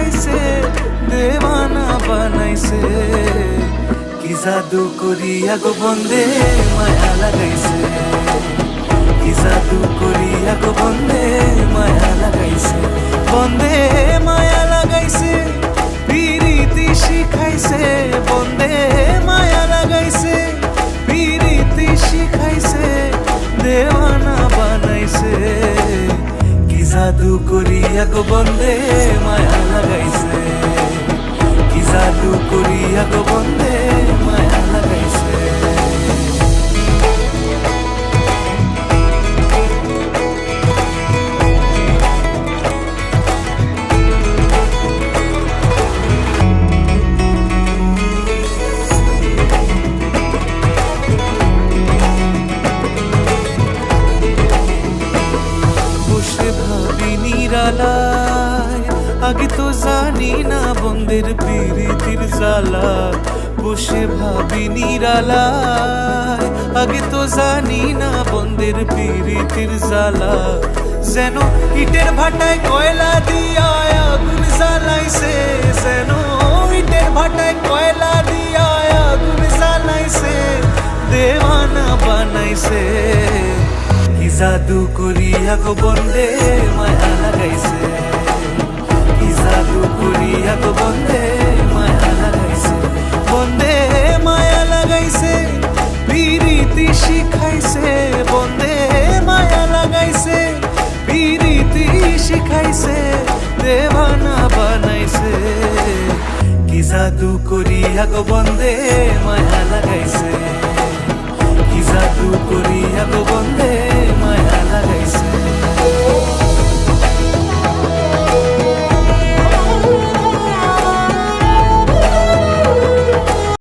শিখাইছে দেওয়ানা বানাইছে কি জাদু করিয়া গো বন্দে মায়া লাগাইছে কি জাদু করিয়া গো বন্দে মায়া লাগাইছে বন্দে মায়া লাগাইছে পিরিতি শিখাইছে বন্দে মায়া লাগাইছে পিরিতি শিখাইছে দেওয়ানা বানাইছে কি জাদু করিয়া গো বন্দে মায়া লাগাইছে কি জাদু করিয়া গো বন্দে মায়া লাগাইছে নিরালায় আগে তো জানি না বন্দের প্রীতির জ্বালা বসে ভাবি নিরালায় আগে তো জানি না বন্দের প্রীতির জ্বালা যেন ইটের ভাটায় কয়লা দিয়া আগুন জ্বালাইছে যেন ইটের ভাটায় কয়লা দিয়া আগুন জ্বালাইছে দেওয়ানা বানাইছে কি জাদু করিয়া গো বন্দে মায়া লাগাইছে কি জাদু করিয়া গো বন্দে মায়া লাগাইছে বন্দে মায়া লাগাইছে পিরিতি শিখাইছে বন্দে মায়া লাগাইছে পিরিতি শিখাইছে দেওয়ানা বানাইছে কি জাদু করিয়া গো বন্দে মায়া লাগাইছে কি জাদু করিয়া